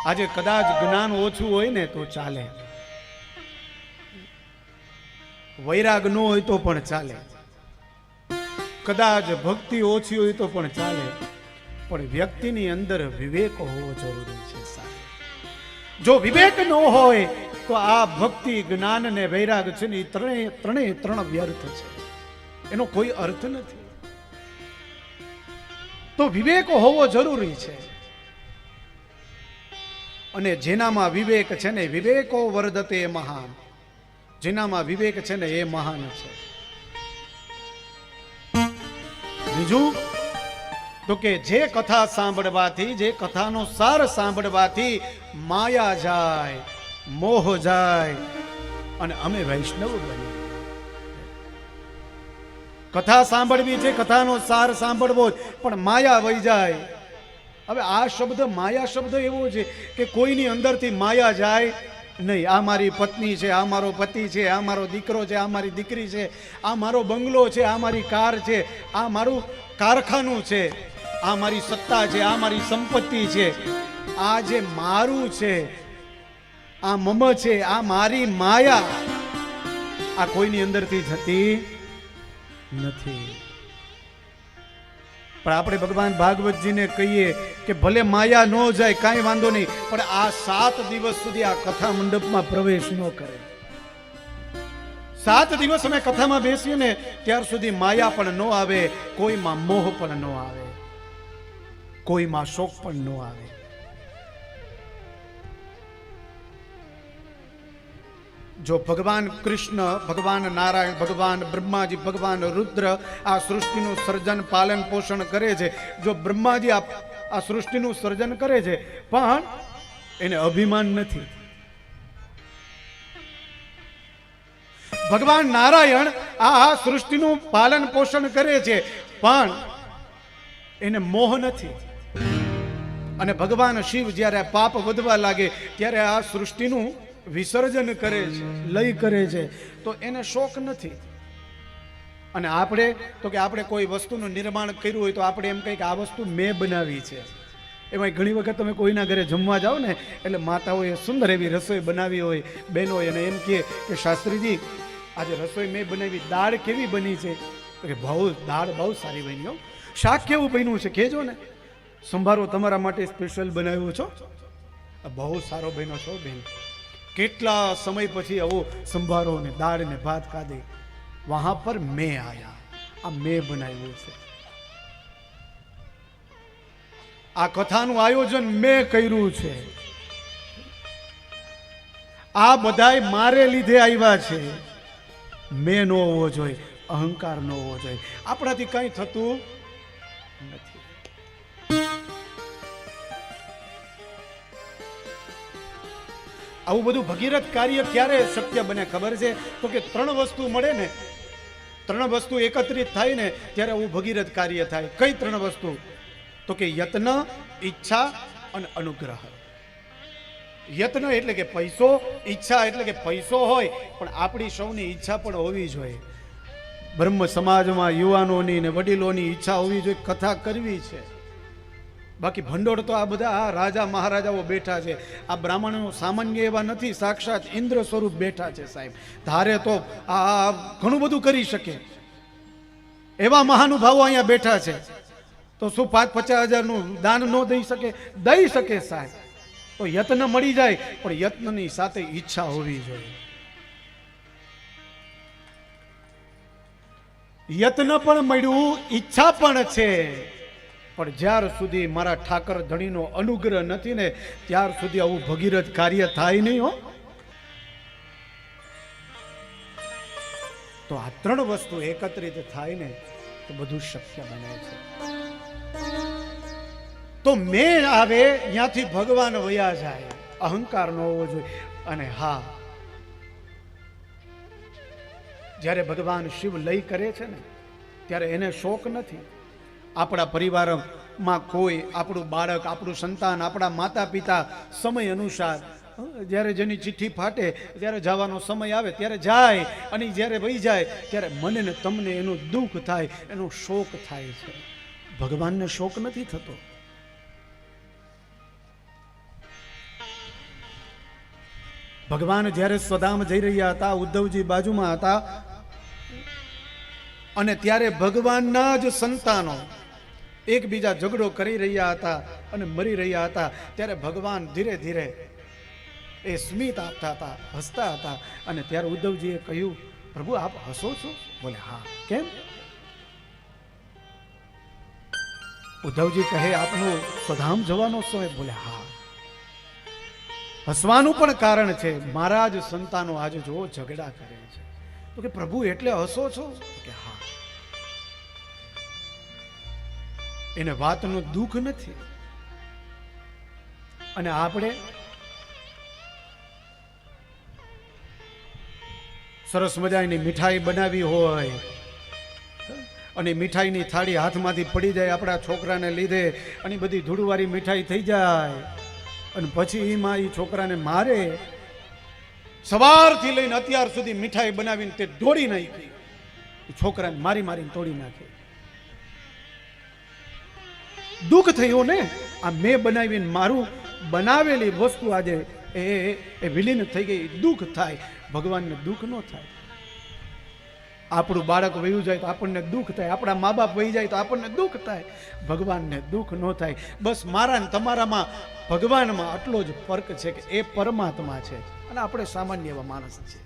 આજે કદાચ જ્ઞાન ઓછું હોય ને તો ચાલે, વૈરાગ ન હોય તો પણ ચાલે, કદાચ ભક્તિ ઓછી હોય તો પણ ચાલે, પણ વ્યક્તિની અંદર વિવેક હોવો જરૂરી છે સાહેબ. જો વિવેક ન હોય તો આ ભક્તિ, જ્ઞાન ને વૈરાગ છે ને એ ત્રણ વ્યર્થ છે, એનો કોઈ અર્થ નથી. તો વિવેક હોવો જરૂરી છે. અને જેનામાં વિવેક છે ને, વિવેકો વર્ધતે મહાન, જેનામાં વિવેક છે ને એ મહાન છે. બીજું તો કે જે કથા સાંભળવાથી, જે કથાનો સાર સાંભળવાથી માયા જાય, મોહ જાય અને અમે વૈષ્ણવ બની. કથા સાંભળવી છે, કથાનો સાર સાંભળવો, પણ માયા વહી જાય. હવે આ શબ્દ માયા શબ્દ એવો છે કે કોઈની અંદરથી માયા જાય નહીં. આ મારી પત્ની છે, આ મારો પતિ છે, આ મારો દીકરો છે, આ મારી દીકરી છે, આ મારો બંગલો છે, આ મારી કાર છે, આ મારું કારખાનું છે, આ મારી સત્તા છે, આ મારી સંપત્તિ છે, આ જે મારું છે, આ મમ છે, આ મારી માયા, આ કોઈની અંદરથી જતી નથી. પણ આપણે ભગવાન ભાગવતજીને કહીએ કે ભલે માયા ન જાય કાંઈ વાંધો નહીં, પણ આ 7 દિવસ સુધી આ કથા મંડપમાં પ્રવેશ ન કરે. 7 દિવસ અમે કથામાં બેસીએ ને ત્યાર સુધી માયા પણ ન આવે, કોઈમાં મોહ પણ ન આવે, કોઈમાં શોક પણ ન આવે. જો ભગવાન કૃષ્ણ, ભગવાન નારાયણ, ભગવાન બ્રહ્માજી, ભગવાન રુદ્ર આ સૃષ્ટિનું સર્જન, પાલન, પોષણ કરે છે, જો બ્રહ્માજી આ સૃષ્ટિનું સર્જન કરે છે પણ એને અભિમાન નથી. ભગવાન નારાયણ આ સૃષ્ટિનું પાલન પોષણ કરે છે પણ એને મોહ નથી. અને ભગવાન શિવ જ્યારે પાપ વધવા લાગે ત્યારે આ સૃષ્ટિનું વિસર્જન કરે છે, લય કરે છે, તો એને શોક નથી. અને આપણે તો કે આપણે કોઈ વસ્તુનું નિર્માણ કર્યું હોય તો આપણે એમ કહીએ કે આ વસ્તુ મેં બનાવી છે. એમાં ઘણી વખત તમે કોઈના ઘરે જમવા જાઓ ને એટલે માતાઓએ સુંદર એવી રસોઈ બનાવી હોય, બહેનોએ, અને એમ કહે કે શાસ્ત્રીજી આજે રસોઈ મેં બનાવી, દાળ કેવી બની છે? તો કે દાળ બહુ સારી બની હો. શાક કેવું બન્યું છે કહેજો ને. સંભારો તમારા માટે સ્પેશિયલ બનાવ્યો છો, બહુ સારો બન્યો છો બેન. કેટલા સમય પછી આવો સંભારો ને દાળ ને ભાત ખાધે, વહાં પર મેં આયા, આ મેં બનાવ્યું છે. આ કથાનું આયોજન મેં કર્યું છે, આ બધાય મારે લીધે આવ્યા છે. મેં ન હોવો જોઈએ, અહંકાર ન હોવો જોઈએ. આપણાથી કઈ થતું નથી. આવું બધું ભગીરથ કાર્ય ક્યારે શક્ય બને ખબર છે? તો કે 3 વસ્તુ મળે ને, 3 વસ્તુ એકત્રિત થાય ને ત્યારે આવું ભગીરથ કાર્ય થાય. કઈ 3 વસ્તુ? તો કે યત્ન, ઈચ્છા અને અનુગ્રહ. યત્ન એટલે કે પૈસો, ઈચ્છા એટલે કે પૈસો હોય પણ આપણી સૌની ઈચ્છા પણ હોવી જોઈએ. બ્રહ્મ સમાજમાં યુવાનોની ને વડીલોની ઈચ્છા હોવી જોઈએ, કથા કરવી છે. બાકી ભંડોળ તો આ બધા આ રાજા મહારાજાઓ બેઠા છે. આ બ્રાહ્મણો સામાન્ય એવા નથી, સાક્ષાત ઇન્દ્ર સ્વરૂપ બેઠા છે સાહેબ. ધારે તો આ ઘણું બધું કરી શકે એવા મહાનુભાવો અહીંયા બેઠા છે. તો શું 5-50 હજારનું દાન ન દઈ શકે? દઈ શકે સાહેબ. તો યત્ન મળી જાય પણ યત્નની સાથે ઈચ્છા હોવી જોઈએ. યત્ન પણ મળ્યું, ઈચ્છા પણ છે, પણ જ્યાર સુધી મારા ઠાકર ધણીનો અનુગ્રહ નથી ને ત્યાર સુધી આવું ભગીરથ કાર્ય થાય નહીં હો. તો આ 3 વસ્તુ એકત્રિત થાય ને તો બધું શક્ય બને છે. તો મેં આવે ત્યાંથી ભગવાન વયા જાય, અહંકાર ન હોવો જોઈએ. અને હા, જ્યારે ભગવાન શિવ લય કરે છે ને ત્યારે એને શોક નથી. આપણા પરિવારમાં કોઈ, આપણું બાળક, આપણું સંતાન, આપણા માતા પિતા સમય અનુસાર જ્યારે જેની ચિઠ્ઠી ફાટે ત્યારે જવાનો સમય આવે ત્યારે જાય, અને જ્યારે વહી જાય ત્યારે મને ને તમને એનું દુઃખ થાય, એનો શોક થાય છે. ભગવાનને શોક નથી થતો. ભગવાન જ્યારે સ્વધામ જઈ રહ્યા હતા, ઉદ્ધવજી બાજુમાં હતા, અને ત્યારે ભગવાનના જ સંતાનો એકબીજા ઝઘડો કરી રહ્યા હતા અને મરી રહ્યા હતા. ત્યારે ભગવાન ધીરે ધીરે એ સ્મિત આપતા હતા, હસતા હતા. અને ત્યારે ઉદ્ધવજીએ કહ્યું, પ્રભુ આપ હસો છો? બોલે હા. કેમ? ઉદ્ધવજી કહે, આપનો સ્વધામ જવાનો સમય? બોલે હા. હસવાનું પણ કારણ છે, મારા જ સંતાનો આજે જો ઝઘડા કરે છે. તો કે પ્રભુ એટલે હસો છો? કે હા. એને વાતનું દુઃખ નથી. અને આપણે સરસ મજાની મીઠાઈ બનાવી હોય અને મીઠાઈની થાળી હાથમાંથી પડી જાય આપણા છોકરાને લીધે, અને બધી ધૂળવાળી મીઠાઈ થઈ જાય, અને પછી એમાં એ છોકરાને મારે. સવારથી લઈને અત્યાર સુધી મીઠાઈ બનાવીને તે દોડી નાખી, છોકરાને મારી મારીને તોડી નાખી. દુઃખ થયું ને, આ મેં બનાવીને મારું બનાવેલી વસ્તુ આજે એ વિલીન થઈ ગઈ, દુઃખ થાય. ભગવાનને દુઃખ ન થાય. આપણું બાળક વયું જાય તો આપણને દુઃખ થાય, આપણા મા બાપ વહી જાય તો આપણને દુઃખ થાય. ભગવાનને દુઃખ ન થાય. બસ મારા ને તમારામાં, ભગવાનમાં આટલો જ ફર્ક છે કે એ પરમાત્મા છે અને આપણે સામાન્ય એવા માણસ છીએ.